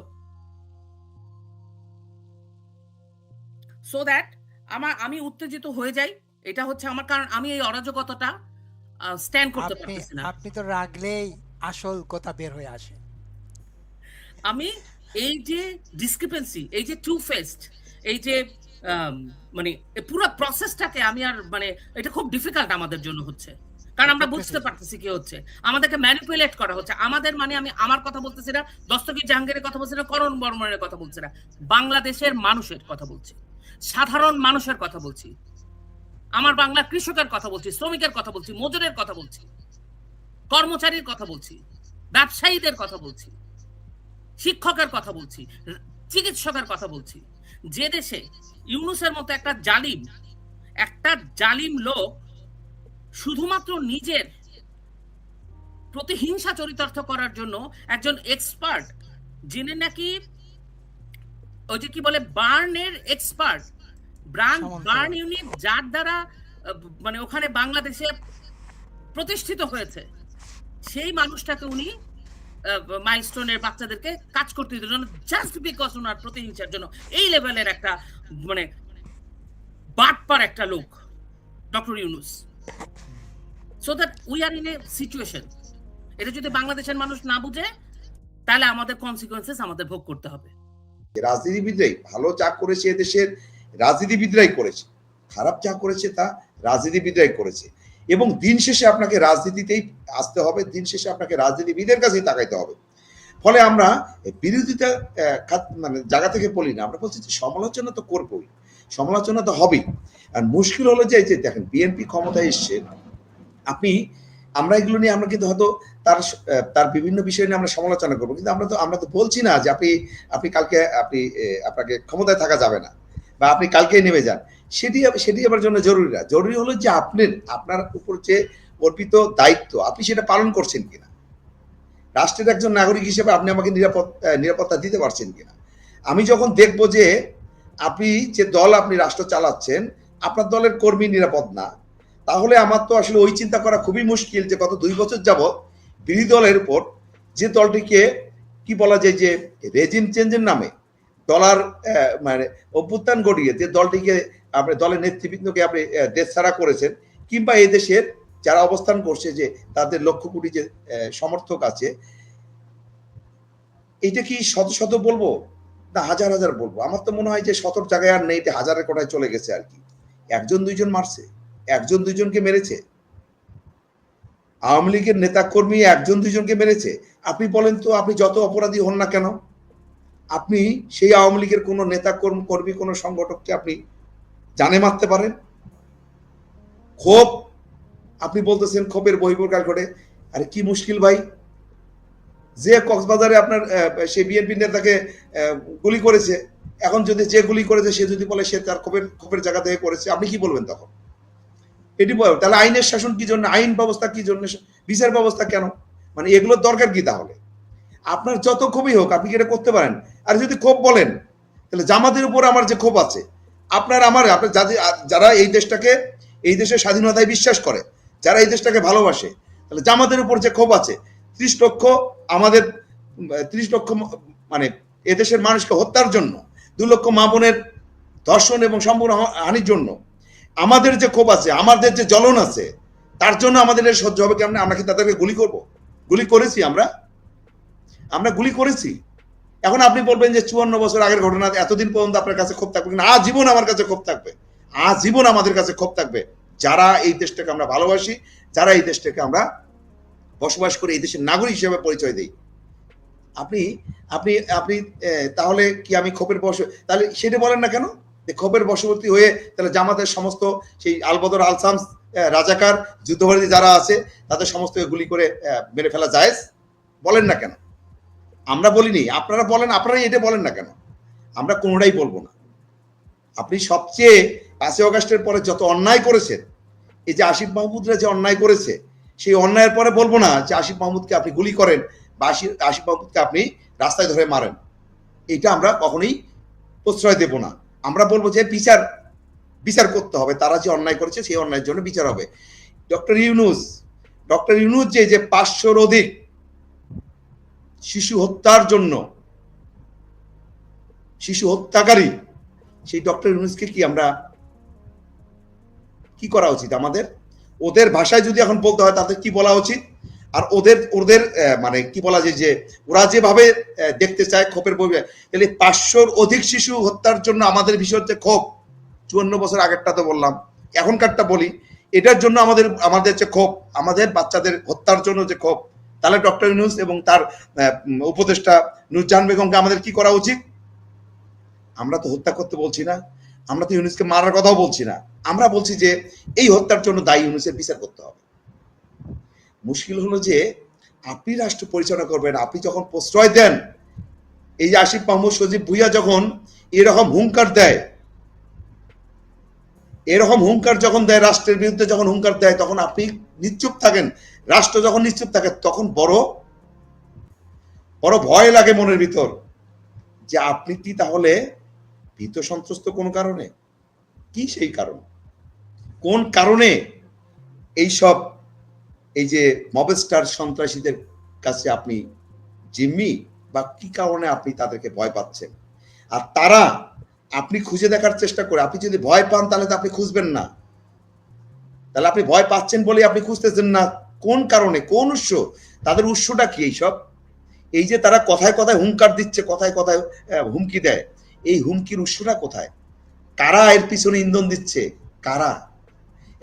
সো দ্যাট আমি উত্তেজিত হয়ে যাই, এটা হচ্ছে আমার কারণ। আমি এই অরাজকতাটা স্ট্যান্ড করতে পারতেছি না। আপনি তো রাগলেই আসল কথা বের হয়ে আসে। আমি এই যে ডিসক্রিপেন্সি, এই যে টু ফেস্ট, এই যে মানে পুরো প্রসেসটাকে আমি আর মানে এটা খুব ডিফিকাল্ট আমাদের জন্য হচ্ছে, কারণ আমরা বুঝতে পারতেছি কি হচ্ছে। আমাদেরকে ম্যানিপুলেট করা হচ্ছে। আমাদের মানে আমি আমার কথা বলতেছি না, দস্তগীর জাহাঙ্গীরের কথা বলছি না, করণ বর্মনের কথা বলছি না, বাংলাদেশের মানুষের কথা বলছি, সাধারণ মানুষের কথা বলছি, আমার বাংলা কৃষকের কথা বলছি, শ্রমিকের কথা বলছি, মজুরের কথা বলছি, কর্মচারীর কথা বলছি, ব্যবসায়ীদের কথা বলছি, শিক্ষকের কথা বলছি, চিকিৎসকের কথা বলছি। যে দেশে ইউনূসের মতো একটা জালিম লোক শুধুমাত্র নিজের প্রতিহিংসা চরিতার্থ করার জন্য একজন এক্সপার্ট, যিনি নাকি ওই যে কি বলে বার্নের এক্সপার্ট, বার্ন ইউনিট, যার দ্বারা মানে ওখানে বাংলাদেশে প্রতিষ্ঠিত হয়েছে, সেই মানুষটাকে উনি মাইলস্টোনের বাচ্চাদেরকে কাজ করতে দিল জাস্ট বিকজ ওনার প্রতিহিংসার জন্য। এই লেভেলের একটা মানে বাটপার একটা লোক doctor Yunus. So that we are in a situation, এটা যদি বাংলাদেশের মানুষ না বুঝে তাহলে আমাদের কনসিকুয়েন্সেস আমাদের ভোগ করতে হবে। রাজনীতিবিদরাই ভালো যা করেছে এদেশের রাজনীতিবিদরাই করেছে, খারাপ যা করেছে তা রাজনীতিবিদরাই করেছে। এবং দিন শেষে আপনাকে রাজনীতিতেই আসতে হবে, দিন শেষে আপনাকে রাজনীতিবিদের কাছেই তাকাইতে হবে। ফলে আমরা বিরোধিতা মানে জায়গা থেকে বলি না, আমরা বলছি যে সমালোচনা তো করবোই, সমালোচনা তো হবেই। আর মুশকিল হলো যে দেখেন বিএনপি ক্ষমতায় এসছে, আমরা এগুলো নিয়ে আমরা কিন্তু হয়তো তার বিভিন্ন বিষয় নিয়ে আমরা সমালোচনা করবো, কিন্তু আমরা তো বলছি না যে আপনি কালকে আপনাকে ক্ষমতায় থাকা যাবে না বা আপনি কালকে নেমে যান। সেটি আমার জন্য জরুরি না। জরুরি হলো যে আপনার উপর যে অর্পিত দায়িত্ব আপনি সেটা পালন করছেন কিনা, রাষ্ট্রের একজন নাগরিক হিসেবে আপনি আমাকে নিরাপত্তা দিতে পারছেন কিনা। আমি যখন দেখবো যে আপনি যে দল আপনি রাষ্ট্র চালাচ্ছেন আপনার দলের কর্মী নিরাপদ না, তাহলে আমার তো আসলে ওই চিন্তা করা খুবই মুশকিল যে গত 2 বছর যাবৎ বিরোধী দলের উপর যে দলটিকে কি বলা যায় যে রেজিম চেঞ্জের নামে ডলার মানে অভ্যুত্থান ঘটিয়ে যে দলটিকে আপনি দলের নেতৃবৃন্দকে আপনি দেশ ছাড়া করেছেন, কিংবা এই দেশের যারা অবস্থান করছে যে তাদের লক্ষ কোটি যে সমর্থক আছে, এইটা কি শত শত বলবো না হাজার হাজার বলবো? আমার তো মনে হয় যে শতর জায়গায় আর নেই, হাজারের কোটায় চলে গেছে আর কি। 1-2 জন মারছে, 1-2জনকে মেরেছে, আওয়ামী লীগের নেতা কর্মী 1-2জনকে মেরেছে। আপনি বলেন তো, আপনি যত অপরাধী হন না কেন, আপনি সেই আওয়ামী লীগের কোন নেতা কর্মী কোন সংগঠককে আপনি জানে মারতে পারেন? ক্ষোভ, আপনি বলতেছেন ক্ষোভের বহিঃপ্রকাশ ঘটে। আরে কি মুশকিল ভাই, যে কক্সবাজারে আপনার সেই বিএনপি নেতাকে গুলি করেছে, এখন যদি যে গুলি করেছে সে যদি বলে সে তার ক্ষোভের জায়গা থেকে করেছে, আপনি কি বলবেন তখন? এটি বলবেন তাহলে আইনের শাসন কি জন্য, আইন ব্যবস্থা কি জন্য, বিচার ব্যবস্থা কেন, মানে এগুলোর দরকার কি? তাহলে আপনার যত ক্ষোভই হোক আপনি কি এটা করতে পারেন? আর যদি ক্ষোভ বলেন তাহলে জামাতের উপর আমার যে ক্ষোভ আছে, আপনার যারা এই দেশের স্বাধীনতায় বিশ্বাস করে, যারা এই দেশটাকে ভালোবাসে, তাহলে জামাতের উপর যে ক্ষোভ আছে, 30 লক্ষ মানে এদেশের মানুষকে হত্যার জন্য, 2 লক্ষ মা বোনের ধর্ষণ এবং সম্পূর্ণ হানির জন্য আমাদের যে ক্ষোভ আছে, আমাদের যে জ্বলন আছে, তার জন্য আমাদের সহ্য হবে কেমন? আমরা কি তাদেরকে গুলি করব? গুলি করেছি, আমরা গুলি করেছি। এখন আপনি বলবেন যে 54 বছর আগের ঘটনা, এতদিন পর্যন্ত আপনার কাছে ক্ষোভ থাকবে না? আজীবন আমার কাছে ক্ষোভ থাকবে, আজীবন আমাদের কাছে ক্ষোভ থাকবে, যারা এই দেশটাকে আমরা ভালোবাসি, যারা এই দেশটাকে আমরা বসবাস করে এই দেশের নাগরিক হিসেবে পরিচয় দিই। আপনি আপনি আপনি তাহলে কি আমি ক্ষোভের তাহলে সেটা বলেন না কেন যে ক্ষোভের বশবর্তী হয়ে তাহলে জামাতের সমস্ত সেই আলবদর আলসামস রাজাকার যুদ্ধবন্দী যারা আছে তাদের সমস্ত গুলি করে মেরে ফেলা জায়েজ? বলেন না কেন? আমরা বলিনি, আপনারা বলেন, আপনারাই এটা বলেন না কেন? আমরা কোনোটাই বলবো না। আপনি সবচেয়ে 5ই আগস্টের পরে যত অন্যায় করেছেন, এই যে আসিফ মাহমুদরা যে অন্যায় করেছে, সেই অন্যায়ের পরে বলবো না যে আসিফ মাহমুদকে আপনি গুলি করেন বা আসিফ মাহমুদকে আপনি রাস্তায় ধরে মারেন, এটা আমরা কখনোই প্রশ্রয় দেব না। আমরা বলবো যে বিচার করতে হবে, তারা যে অন্যায় করেছে সেই অন্যায়ের জন্য বিচার হবে। ডক্টর ইউনূস যে 500-র অধিক শিশু হত্যার জন্য, শিশু হত্যাকারী, সেই ডক্টর ইউনূসকে কি আমরা কি করা উচিত আমাদের? ওদের ভাষায় যদি এখন বলতে হয় তাদের কি বলা উচিত? আর ওদের মানে কি বলা যায় যে ওরা যেভাবে দেখতে চায় ক্ষোভের বইবে, তাহলে 500-র অধিক শিশু হত্যার জন্য আমাদের ভীষণ যে ক্ষোভ, 54 বছর আগেরটা তো বললাম, এখনকারটা বলি, এটার জন্য আমাদের যে ক্ষোভ, আমাদের বাচ্চাদের হত্যার জন্য যে ক্ষোভ, তাহলে ডক্টর ইউনূস এবং তার উপদেষ্টা নূরজাহান বেগমকে আমাদের কি করা উচিত? আমরা তো হত্যা করতে বলছি না, আমরা তো ইউনূসকে মারার কথাও বলছি না, আমরা বলছি যে এই হত্যার জন্য দায়ী ইউনূসের বিচার করতে হবে। মুশকিল হলো যে আপনি রাষ্ট্র পরিচালনা করবেন, আপনি যখন প্রশ্রয় দেন, এই যে আসিফ মাহমুদ, সজীব ভুইয়া যখন এরকম হুঙ্কার দেয়, এরকম হুঙ্কার যখন দেয়, রাষ্ট্রের বিরুদ্ধে যখন হুঙ্কার দেয়, তখন আপনি নিশ্চুপ থাকেন। রাষ্ট্র যখন নিশ্চুপ থাকে তখন বড় ভয় লাগে মনের ভিতর যে আপনি কি তাহলে ভীত সন্ত্রস্ত কোন কারণে? কি সেই কারণ? কোন কারণে এইসব এই যে মবস্টার সন্ত্রাসীদের কাছে আপনি জিম্মি, বা কি কারণে আপনি তাদেরকে ভয় পাচ্ছেন? আর তারা, আপনি খুঁজে দেখার চেষ্টা করে, আপনি যদি ভয় পান তাহলে তো আপনি খুঁজবেন না, তাহলে আপনি ভয় পাচ্ছেন বলে আপনি খুঁজতেছেন না। কোন কারণে, কোন উৎস, তাদের উৎসটা কি? এইসব এই যে তারা কথায় কথায় হুঙ্কার দিচ্ছে, কথায় কথায় হুমকি দেয়, এই হুমকির উৎসটা কোথায়? কারা এর পিছনে ইন্ধন দিচ্ছে? কারা?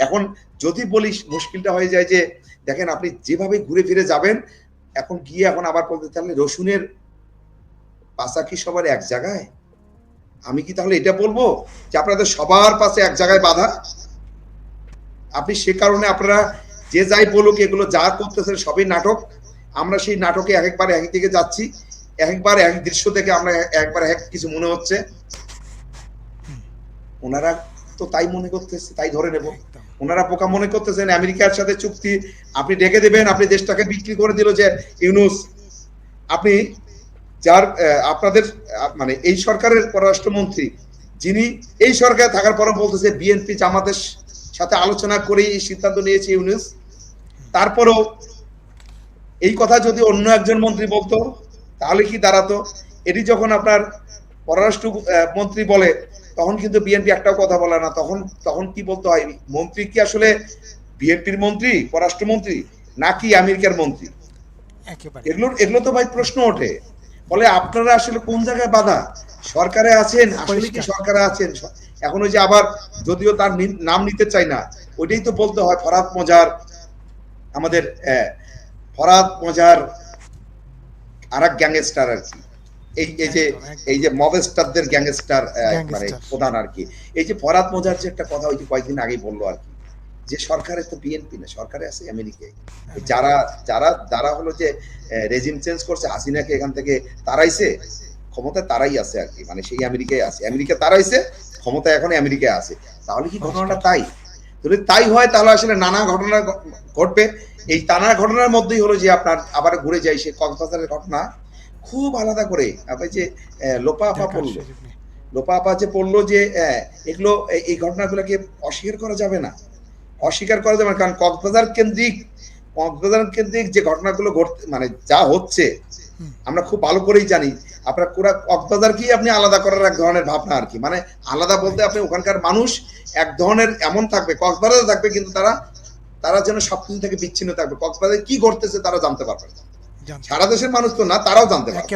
এখন যদি বলি, মুশকিলটা হয়ে যায় যে দেখেন আপনি যেভাবে ঘুরে ফিরে যাবেন, এখন গিয়ে এখন আবার বলতে তাহলে রসুনের পাশা কি সবার এক জায়গায়? আমি কি তাহলে এটা বলবো যে আপনাদের সবার পাশে এক জায়গায় বাধা? আপনি সে কারণে আপনারা যে যাই বলুক, এগুলো যা করতেছেন সবই নাটক। আমরা সেই নাটকে একবার এক দিকে যাচ্ছি, একবার এক দৃশ্য থেকে আমরা একবার এক কিছু মনে হচ্ছে, ওনারা তো তাই মনে করতেছে, তাই ধরে নেব। ওনারা বোকা মনে করতেছেন আমেরিকার সাথে চুক্তি আপনি ডেকে দেবেন, আপনি দেশটাকে বিক্রি করে দিল যে ইউনূস, আপনি যার আপনাদের মানে এই সরকারের পররাষ্ট্রমন্ত্রী, যিনি এই সরকারে থাকার পরে বলতেছে বিএনপি জামাতের সাথে আলোচনা করেই এই সিদ্ধান্ত নিয়েছে ইউনূস, তারপরেও এই কথা যদি অন্য একজন মন্ত্রী বলতো তাহলে কি দাঁড়াতো? এটি যখন আপনার পররাষ্ট্র মন্ত্রী বলে, তখন কিন্তু বিএনপি একটাও কথা বলে না। তখন কি বলতে হয়? মন্ত্রী কি আসলে বিএনপির মন্ত্রী, পররাষ্ট্রমন্ত্রী, নাকি আমেরিকার মন্ত্রী? এগুলো তো ভাই প্রশ্ন ওঠে। ফলে আপনারা আসলে কোন জায়গায় বাধা? সরকারে আছেন, আসলে কি সরকারে আছেন? এখন ওই যে আবার, যদিও তার নাম নিতে চাই না, ওইটাই তো বলতে হয়, ফরহাদ মজার, আমাদের ফরহাদ মজার আর এক গ্যাংস্টার আর কি, এই যে মবস্টারদের গ্যাংস্টার মানে প্রধান আর কি। এই যে ফরহাদ মজার যে একটা কথা ওই যে কয়েকদিন আগেই বললো আর কি, যে সরকারে তো বিএনপি না, সরকারে আছে আমেরিকায়। যারা হলো যে রেজিম চেঞ্জ করছে, হাসিনাকে এখান থেকে তারাইছে, ক্ষমতায় তারাই আছে আর কি, মানে সেই আমেরিকায় আছে, আমেরিকা তারাইছে, ক্ষমতায় এখন আমেরিকায় আছে। তাহলে কি ঘটনাটা তাই? যদি তাই হয় তাহলে আসলে নানা ঘটনা ঘটবে। এই নানা ঘটনার মধ্যেই হলো যে আপনার আবার ঘুরে যাই সে কক্সবাজারের ঘটনা, খুব আলাদা করে আপনি যে লোপা আপা যে পড়লো যে এগুলো, এই ঘটনাগুলোকে অস্বীকার করা যাবে না, কারণ কক্সবাজার কেন্দ্রিক যে ঘটনাগুলো মানে যা হচ্ছে আমরা খুব ভালো করেই জানি। আপনার কক্সবাজার কি আপনি আলাদা করার এক ধরনের ভাবনা আর কি, মানে আলাদা বলতে আপনি ওখানকার মানুষ এক ধরনের এমন থাকবে, কক্সবাজারে থাকবে, কিন্তু তারা যেন সবকিছু থেকে বিচ্ছিন্ন থাকবে, কক্সবাজারে কি ঘটতেছে তারা জানতে পারবে, সারা দেশের মানুষ তো না, তারাও জানতে পারবে।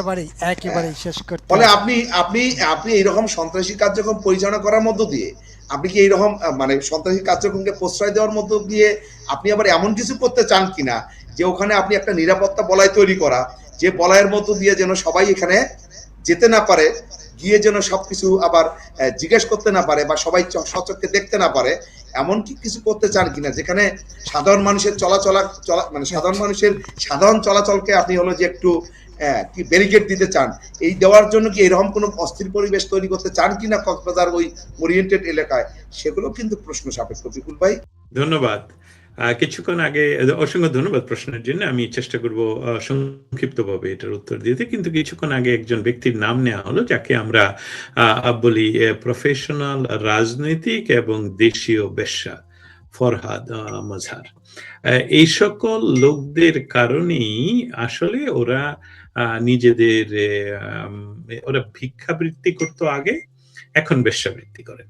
একেবারেই শেষ করতে। ফলে আপনি এইরকম সন্ত্রাসী কার্যক্রম পরিচালনা করার মধ্য দিয়ে, আপনি কি এইরকম মানে সন্ত্রাসী কার্যক্রমকে প্রশ্রয় দেওয়ার মধ্য দিয়ে আপনি আবার এমন কিছু করতে চান কিনা যে ওখানে আপনি একটা নিরাপত্তা বলয় তৈরি করা, যে বলয়ের মধ্য দিয়ে যেন সবাই এখানে যেতে না পারে, গিয়ে যেন সবকিছু আবার জিজ্ঞেস করতে না পারে, বা সবাই সচক্ষে দেখতে না পারে, এমন কি কিছু করতে চান কিনা যেখানে সাধারণ মানুষের সাধারণ চলাচলকে আপনি হলো যে একটু কি ব্যারিকেড দিতে চান, এই দেওয়ার জন্য কি এরকম কোনো অস্থির পরিবেশ তৈরি করতে চান কিনা কক্সবাজার ওই ওরিয়েন্টেড এলাকায়, সেগুলো কিন্তু প্রশ্ন সাপেক্ষ বিপুল ভাই। ধন্যবাদ। কিছুক্ষণ আগে অসংখ্য ধন্যবাদ প্রশ্নের জন্য। আমি চেষ্টা করব সংক্ষিপ্তভাবে এটার উত্তর দিতে, কিন্তু কিছুক্ষণ আগে একজন ব্যক্তির নাম নেওয়া হলো যাকে আমরা বলি প্রফেশনাল রাজনৈতিক এবং দেশীয় বেশ্যা, ফরহাদ মাজহার। এই সকল লোকদের কারণেই আসলে ওরা নিজেদের ওরা ভিক্ষাবৃত্তি করতো আগে, এখন বেশ্যাবৃত্তি করে।